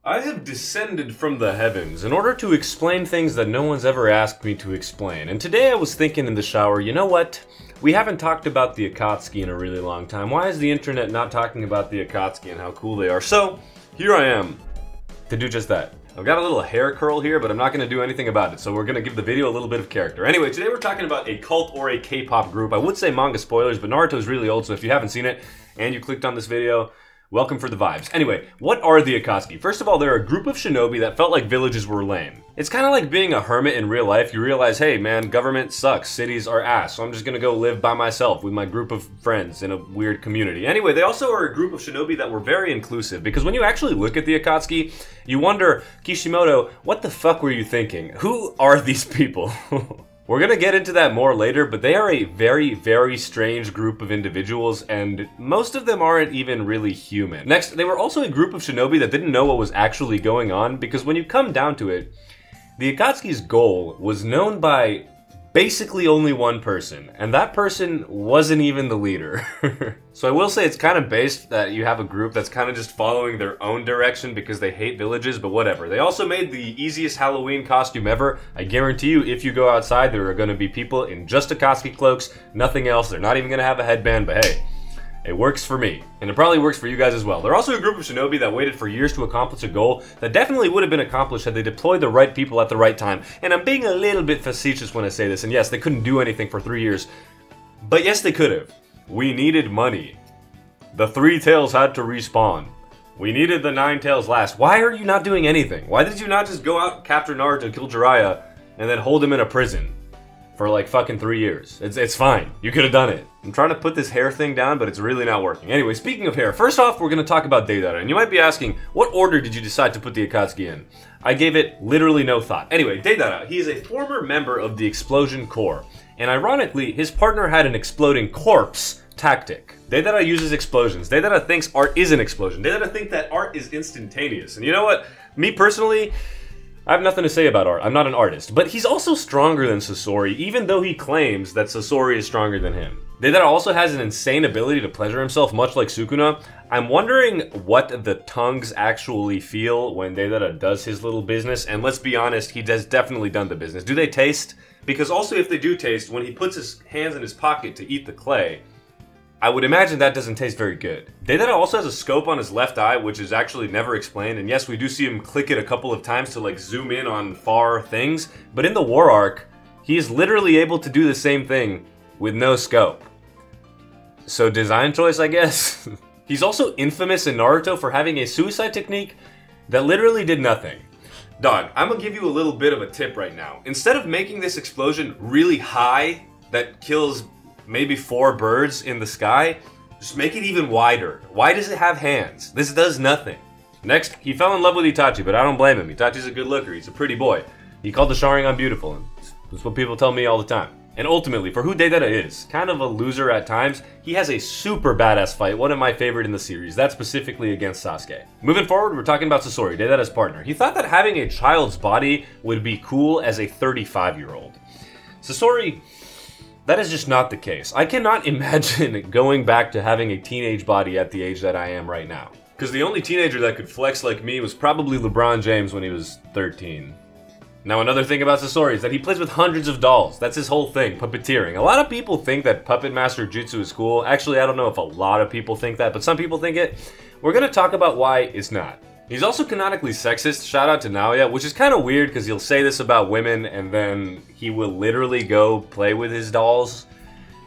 I have descended from the heavens in order to explain things that no one's ever asked me to explain. And today I was thinking in the shower, you know what? We haven't talked about the Akatsuki in a really long time. Why is the internet not talking about the Akatsuki and how cool they are? So, here I am to do just that. I've got a little hair curl here, but I'm not going to do anything about it, so we're going to give the video a little bit of character. Anyway, today we're talking about a cult or a K-pop group. I would say manga spoilers, but Naruto's really old, so if you haven't seen it and you clicked on this video, welcome for the vibes. Anyway, what are the Akatsuki? First of all, they're a group of shinobi that felt like villages were lame. It's kind of like being a hermit in real life. You realize, hey man, government sucks, cities are ass, so I'm just gonna go live by myself with my group of friends in a weird community. Anyway, they also are a group of shinobi that were very inclusive, because when you actually look at the Akatsuki, you wonder, Kishimoto, what the fuck were you thinking? Who are these people? We're gonna get into that more later, but they are a very, very strange group of individuals, and most of them aren't even really human. Next, they were also a group of shinobi that didn't know what was actually going on, because when you come down to it, the Akatsuki's goal was known by basically only one person, and that person wasn't even the leader. So I will say it's kind of based that you have a group that's kind of just following their own direction because they hate villages, but whatever. They also made the easiest Halloween costume ever. I guarantee you, if you go outside, there are going to be people in just Akatsuki cloaks, nothing else. They're not even going to have a headband, but hey, it works for me, and it probably works for you guys as well. They're also a group of shinobi that waited for years to accomplish a goal that definitely would have been accomplished had they deployed the right people at the right time. And I'm being a little bit facetious when I say this, and yes, they couldn't do anything for 3 years, but yes, they could have. We needed money. The 3 tails had to respawn. We needed the 9 tails last. Why are you not doing anything? Why did you not just go out, capture Naruto, kill Jiraiya, and then hold him in a prison for like fucking 3 years? It's fine. You could have done it. I'm trying to put this hair thing down, but it's really not working. Anyway, speaking of hair, first off, we're going to talk about Deidara. And you might be asking, what order did you decide to put the Akatsuki in? I gave it literally no thought. Anyway, Deidara, he is a former member of the Explosion Corps. And ironically, his partner had an exploding corpse tactic. Deidara uses explosions. Deidara thinks art is an explosion. Deidara thinks that art is instantaneous. And you know what? Me personally, I have nothing to say about art. I'm not an artist. But he's also stronger than Sasori, even though he claims that Sasori is stronger than him. Deidara also has an insane ability to pleasure himself, much like Sukuna. I'm wondering what the tongues actually feel when Deidara does his little business. And let's be honest, he has definitely done the business. Do they taste? Because also if they do taste, when he puts his hands in his pocket to eat the clay, I would imagine that doesn't taste very good. Deidara also has a scope on his left eye, which is actually never explained. And yes, we do see him click it a couple of times to like zoom in on far things. But in the war arc, he is literally able to do the same thing with no scope. So design choice, I guess? He's also infamous in Naruto for having a suicide technique that literally did nothing. Dog, I'm gonna give you a little bit of a tip right now. Instead of making this explosion really high that kills maybe 4 birds in the sky, just make it even wider. Why does it have hands? This does nothing. Next, he fell in love with Itachi, but I don't blame him. Itachi's a good looker, he's a pretty boy. He called the Sharingan beautiful, and that's what people tell me all the time. And ultimately, for who Deidara is, kind of a loser at times, he has a super badass fight, one of my favorite in the series, that's specifically against Sasuke. Moving forward, we're talking about Sasori, Deidara's partner. He thought that having a child's body would be cool as a 35-year-old. Sasori, that is just not the case. I cannot imagine going back to having a teenage body at the age that I am right now. Because the only teenager that could flex like me was probably LeBron James when he was 13. Now another thing about Sasori is that he plays with hundreds of dolls. That's his whole thing, puppeteering. A lot of people think that Puppet Master Jutsu is cool. Actually, I don't know if a lot of people think that, but some people think it. We're gonna talk about why it's not. He's also canonically sexist, shout out to Naoya, which is kind of weird because he'll say this about women and then he will literally go play with his dolls.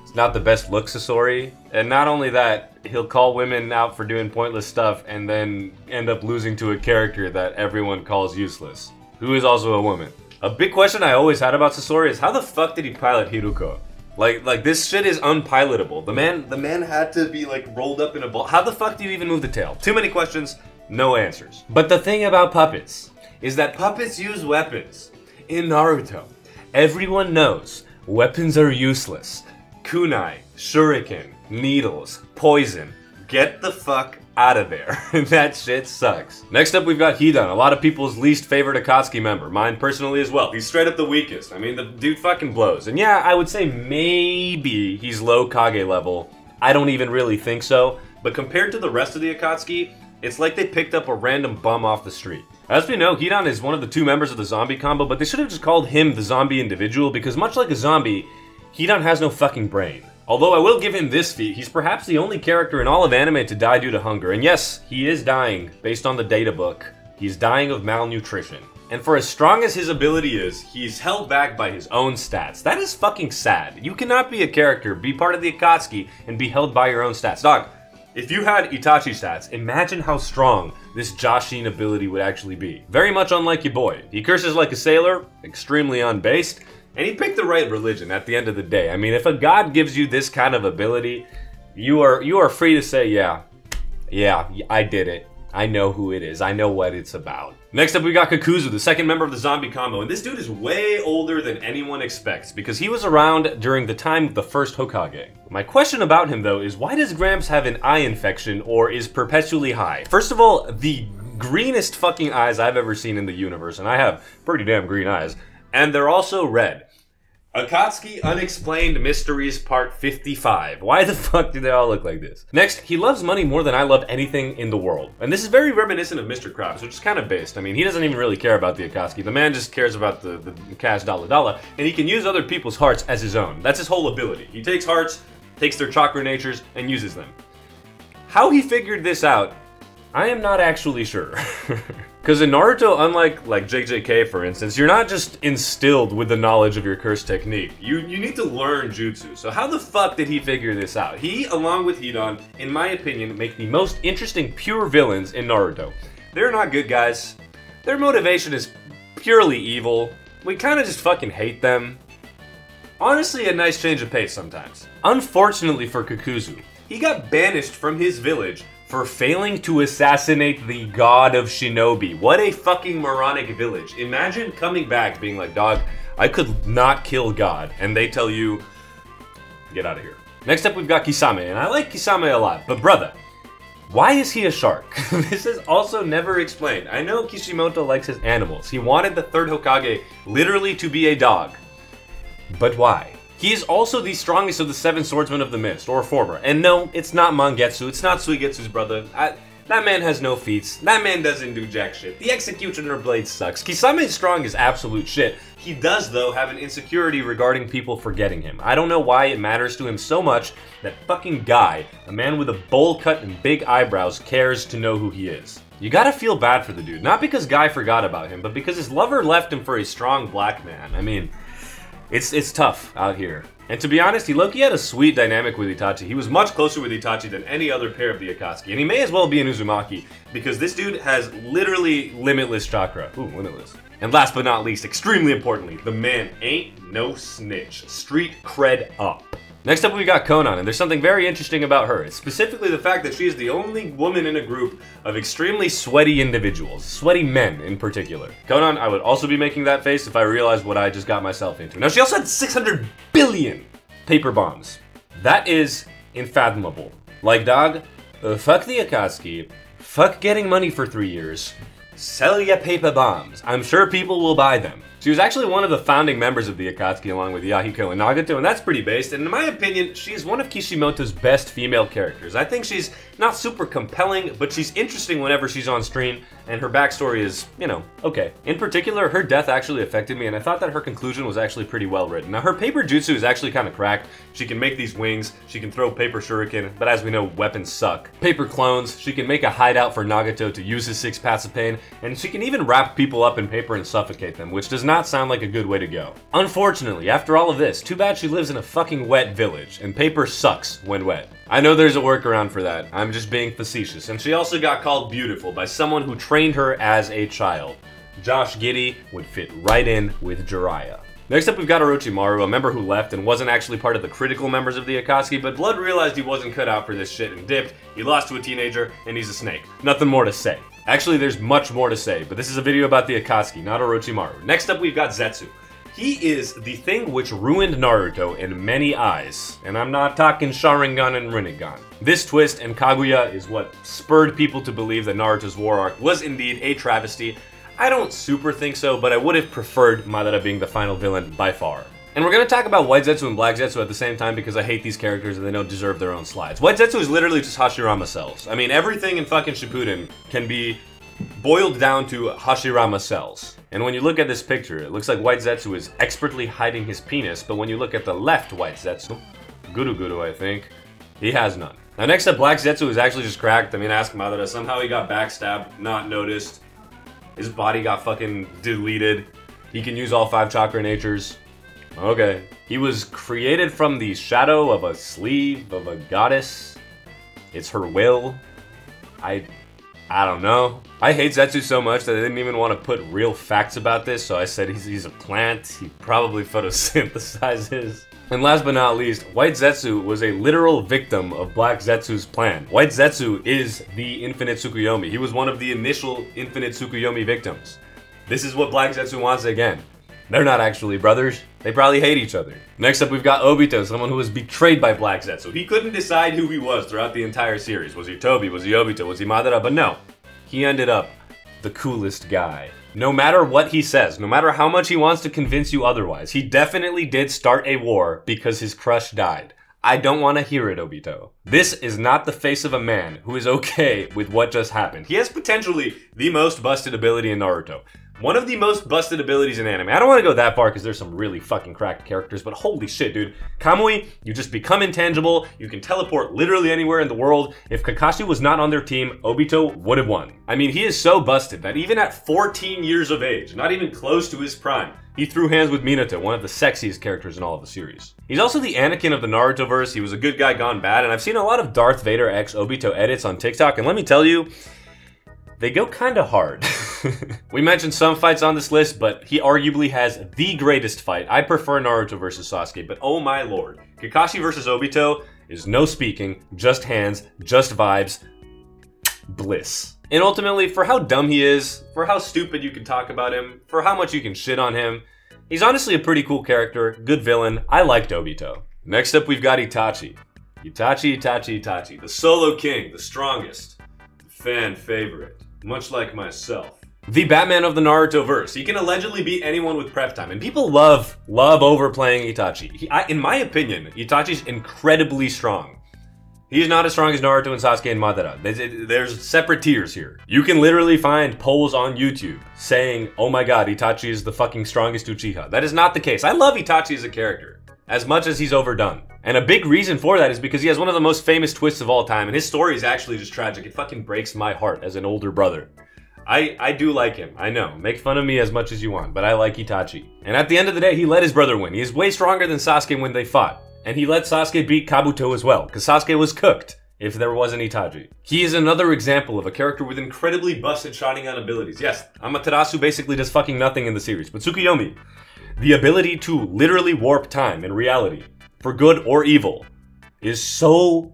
It's not the best look, Sasori. And not only that, he'll call women out for doing pointless stuff and then end up losing to a character that everyone calls useless, who is also a woman. A big question I always had about Sasori is how the fuck did he pilot Hiruko? Like this shit is unpilotable. The man had to be like rolled up in a ball. How the fuck do you even move the tail? Too many questions, no answers. But the thing about puppets is that puppets use weapons. In Naruto, everyone knows weapons are useless. Kunai, shuriken, needles, poison. Get the fuck out of there. That shit sucks. Next up, we've got Hidan, a lot of people's least favorite Akatsuki member. Mine personally as well. He's straight up the weakest. I mean, the dude fucking blows. And yeah, I would say maybe he's low Kage level. I don't even really think so. But compared to the rest of the Akatsuki, It's like they picked up a random bum off the street. As we know, Hidan is one of the 2 members of the zombie combo, but they should have just called him the zombie individual, because much like a zombie, Hidan has no fucking brain. Although I will give him this feat, he's perhaps the only character in all of anime to die due to hunger. And yes, he is dying, based on the data book. He's dying of malnutrition. And for as strong as his ability is, he's held back by his own stats. That is fucking sad. You cannot be a character, be part of the Akatsuki, and be held by your own stats. Dog, if you had Itachi stats, imagine how strong this Joshin ability would actually be. Very much unlike your boy. He curses like a sailor, extremely unbased, and he picked the right religion at the end of the day. I mean, if a god gives you this kind of ability, you are free to say, yeah, I did it. I know who it is. I know what it's about. Next up, we got Kakuzu, the 2nd member of the zombie combo, and this dude is way older than anyone expects because he was around during the time of the first Hokage. My question about him, though, is why does Gramps have an eye infection or is perpetually high? First of all, the greenest fucking eyes I've ever seen in the universe, and I have pretty damn green eyes, and they're also red. Akatsuki Unexplained Mysteries Part 55. Why the fuck do they all look like this? Next, he loves money more than I love anything in the world. And this is very reminiscent of Mr. Krabs, which is kind of based. I mean, he doesn't even really care about the Akatsuki. The man just cares about the cash dollar, and he can use other people's hearts as his own. That's his whole ability. He takes hearts, takes their chakra natures, and uses them. How he figured this out, I am not actually sure. Because in Naruto, unlike like JJK for instance, you're not just instilled with the knowledge of your curse technique. You need to learn jutsu. So how the fuck did he figure this out? He, along with Hidan, in my opinion, make the most interesting pure villains in Naruto. They're not good guys. Their motivation is purely evil. We kind of just fucking hate them. Honestly, a nice change of pace sometimes. Unfortunately for Kakuzu, he got banished from his village for failing to assassinate the god of shinobi. What a fucking moronic village. Imagine coming back being like, dog, I could not kill God. And they tell you, get out of here. Next up, we've got Kisame, and I like Kisame a lot, but brother, why is he a shark? This is also never explained. I know Kishimoto likes his animals. He wanted the 3rd Hokage literally to be a dog. But why? He is also the strongest of the 7 swordsmen of the mist, or former. And no, it's not Mangetsu, it's not Suigetsu's brother. That man has no feats. That man doesn't do jack shit. The executioner blade sucks. Kisame's strong is absolute shit. He does, though, have an insecurity regarding people forgetting him. I don't know why it matters to him so much that fucking Guy, a man with a bowl cut and big eyebrows, cares to know who he is. You gotta feel bad for the dude. Not because Guy forgot about him, but because his lover left him for a strong black man. I mean, it's tough out here. And to be honest, he low-key had a sweet dynamic with Itachi. He was much closer with Itachi than any other pair of the Akatsuki. And he may as well be an Uzumaki, because this dude has literally limitless chakra. Ooh, limitless. And last but not least, extremely importantly, the man ain't no snitch. Street cred up. Next up, we got Konan, and there's something very interesting about her. It's specifically the fact that she is the only woman in a group of extremely sweaty individuals. Sweaty men, in particular. Konan, I would also be making that face if I realized what I just got myself into. Now, she also had 600 billion paper bombs. That is unfathomable. Like, dog, fuck the Akatsuki, fuck getting money for 3 years, sell ya paper bombs. I'm sure people will buy them. She was actually one of the founding members of the Akatsuki along with Yahiko and Nagato, and that's pretty based, and in my opinion, she's one of Kishimoto's best female characters. I think she's not super compelling, but she's interesting whenever she's on screen, and her backstory is, you know, okay. In particular, her death actually affected me, and I thought that her conclusion was actually pretty well written. Now, her paper jutsu is actually kind of cracked. She can make these wings, she can throw paper shuriken, but as we know, weapons suck. Paper clones, she can make a hideout for Nagato to use his 6 paths of pain, and she can even wrap people up in paper and suffocate them, which does not sound like a good way to go. Unfortunately, after all of this, too bad she lives in a fucking wet village, and paper sucks when wet. I know there's a workaround for that, I'm just being facetious, and she also got called beautiful by someone who trained her as a child. Josh Giddey would fit right in with Jiraiya. Next up, we've got Orochimaru, a member who left and wasn't actually part of the critical members of the Akatsuki, but Blood realized he wasn't cut out for this shit and dipped. He lost to a teenager, and he's a snake. Nothing more to say. Actually, there's much more to say, but this is a video about the Akatsuki, not Orochimaru. Next up, we've got Zetsu. He is the thing which ruined Naruto in many eyes, and I'm not talking Sharingan and Rinnegan. This twist and Kaguya is what spurred people to believe that Naruto's war arc was indeed a travesty. I don't super think so, but I would have preferred Madara being the final villain by far. And we're gonna talk about White Zetsu and Black Zetsu at the same time because I hate these characters and they don't deserve their own slides. White Zetsu is literally just Hashirama cells. I mean, everything in fucking Shippuden can be boiled down to Hashirama cells. And when you look at this picture, it looks like White Zetsu is expertly hiding his penis, but when you look at the left White Zetsu, Guru Guru I think, he has none. Now next up, Black Zetsu is actually just cracked. I mean, ask Madara. Somehow he got backstabbed, not noticed. His body got fucking deleted. He can use all 5 chakra natures. Okay. He was created from the shadow of a sleeve of a goddess. It's her will. I don't know. I hate Zetsu so much that I didn't even want to put real facts about this, so I said he's a plant. He probably photosynthesizes. And last but not least, White Zetsu was a literal victim of Black Zetsu's plan. White Zetsu is the Infinite Tsukuyomi. He was one of the initial Infinite Tsukuyomi victims. This is what Black Zetsu wants again. They're not actually brothers. They probably hate each other. Next up, we've got Obito, someone who was betrayed by Black Zetsu. He couldn't decide who he was throughout the entire series. Was he Tobi? Was he Obito? Was he Madara? But no, he ended up the coolest guy. No matter what he says, no matter how much he wants to convince you otherwise, he definitely did start a war because his crush died. I don't want to hear it, Obito. This is not the face of a man who is okay with what just happened. He has potentially the most busted ability in Naruto. One of the most busted abilities in anime. I don't want to go that far because there's some really fucking cracked characters, but holy shit, dude. Kamui, you just become intangible. You can teleport literally anywhere in the world. If Kakashi was not on their team, Obito would have won. I mean, he is so busted that even at 14 years of age, not even close to his prime, he threw hands with Minato, one of the sexiest characters in all of the series. He's also the Anakin of the Naruto-verse. He was a good guy gone bad, and I've seen a lot of Darth Vader x Obito edits on TikTok, and let me tell you, they go kinda hard. We mentioned some fights on this list, but he arguably has the greatest fight. I prefer Naruto versus Sasuke, but oh my lord. Kakashi versus Obito is no speaking, just hands, just vibes, bliss. And ultimately, for how dumb he is, for how stupid you can talk about him, for how much you can shit on him, he's honestly a pretty cool character, good villain. I liked Obito. Next up, we've got Itachi. Itachi, the solo king, the strongest, the fan favorite. Much like myself. The Batman of the Naruto-verse. He can allegedly beat anyone with prep time, and people love overplaying Itachi. In my opinion, Itachi's incredibly strong. He's not as strong as Naruto and Sasuke and Madara. There's separate tiers here. You can literally find polls on YouTube saying, oh my god, Itachi is the fucking strongest Uchiha. That is not the case. I love Itachi as a character, as much as he's overdone. And a big reason for that is because he has one of the most famous twists of all time, and his story is actually just tragic. It fucking breaks my heart as an older brother. I do like him, I know. Make fun of me as much as you want, but I like Itachi. And at the end of the day, he let his brother win. He is way stronger than Sasuke when they fought. And he let Sasuke beat Kabuto as well, because Sasuke was cooked if there wasn't Itachi. He is another example of a character with incredibly busted Sharingan abilities. Yes, Amaterasu basically does fucking nothing in the series, but Tsukuyomi, the ability to literally warp time in reality, for good or evil, is so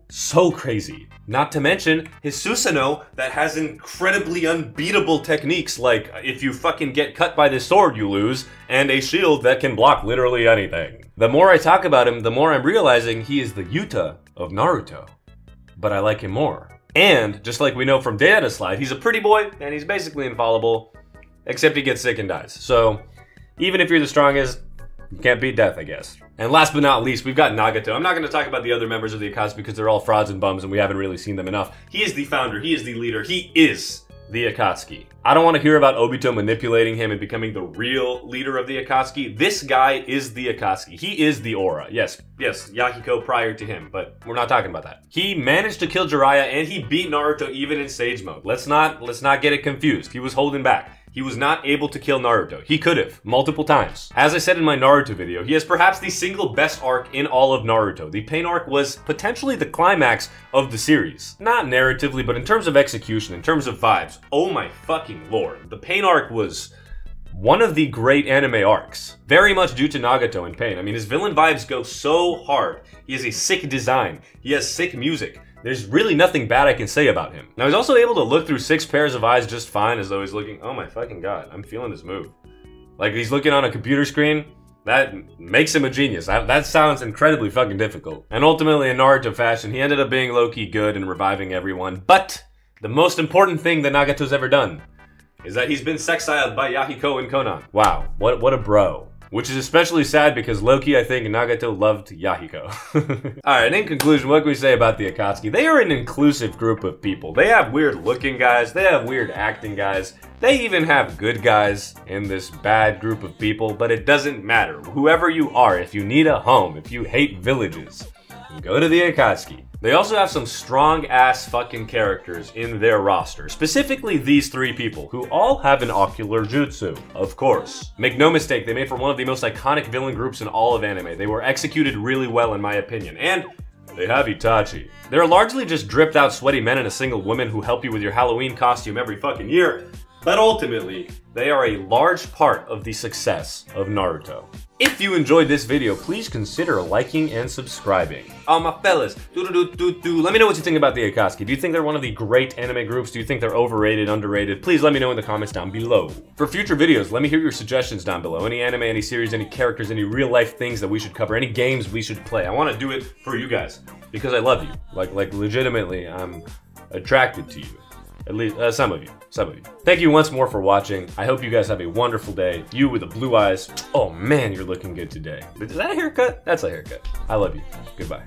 crazy. Not to mention his Susanoo that has incredibly unbeatable techniques like if you fucking get cut by this sword you lose, and a shield that can block literally anything. The more I talk about him, the more I'm realizing he is the Yuta of Naruto. But I like him more. And, just like we know from Deada's slide, he's a pretty boy and he's basically infallible, except he gets sick and dies. So, even if you're the strongest, you can't beat death, I guess. And last but not least, we've got Nagato. I'm not going to talk about the other members of the Akatsuki because they're all frauds and bums and we haven't really seen them enough. He is the founder, he is the leader, he is the Akatsuki. I don't want to hear about Obito manipulating him and becoming the real leader of the Akatsuki. This guy is the Akatsuki. He is the Aura. Yes, Yahiko prior to him, but we're not talking about that. He managed to kill Jiraiya and he beat Naruto even in Sage Mode. Let's not get it confused. He was holding back. He was not able to kill Naruto. He could have, multiple times. As I said in my Naruto video, he has perhaps the single best arc in all of Naruto. The Pain arc was potentially the climax of the series. Not narratively, but in terms of execution, in terms of vibes. Oh my fucking lord. The Pain arc was one of the great anime arcs. Very much due to Nagato and Pain. I mean, his villain vibes go so hard. He has a sick design. He has sick music. There's really nothing bad I can say about him. Now, he's also able to look through 6 pairs of eyes just fine, as though he's looking, oh my fucking god, I'm feeling this move. Like he's looking on a computer screen. That makes him a genius. That sounds incredibly fucking difficult. And ultimately, in Naruto fashion, he ended up being low-key good and reviving everyone. But the most important thing that Nagato's ever done is that he's been sexiled by Yahiko and Konan. Wow, what a bro. Which is especially sad because Loki, I think, Nagato loved Yahiko. Alright, in conclusion, what can we say about the Akatsuki? They are an inclusive group of people. They have weird looking guys, they have weird acting guys, they even have good guys in this bad group of people, but it doesn't matter. Whoever you are, if you need a home, if you hate villages, go to the Akatsuki. They also have some strong-ass fucking characters in their roster. Specifically these three people, who all have an ocular jutsu, of course. Make no mistake, they made for one of the most iconic villain groups in all of anime. They were executed really well in my opinion. And they have Itachi. They're largely just dripped out sweaty men and a single woman who help you with your Halloween costume every fucking year. But ultimately, they are a large part of the success of Naruto. If you enjoyed this video, please consider liking and subscribing. Oh, my fellas, let me know what you think about the Akatsuki. Do you think they're one of the great anime groups? Do you think they're overrated, underrated? Please let me know in the comments down below. For future videos, let me hear your suggestions down below. Any anime, any series, any characters, any real life things that we should cover, any games we should play. I want to do it for you guys because I love you. Like legitimately, I'm attracted to you. At least, some of you. Thank you once more for watching. I hope you guys have a wonderful day. You with the blue eyes. Oh man, you're looking good today. Is that a haircut? That's a haircut. I love you. Goodbye.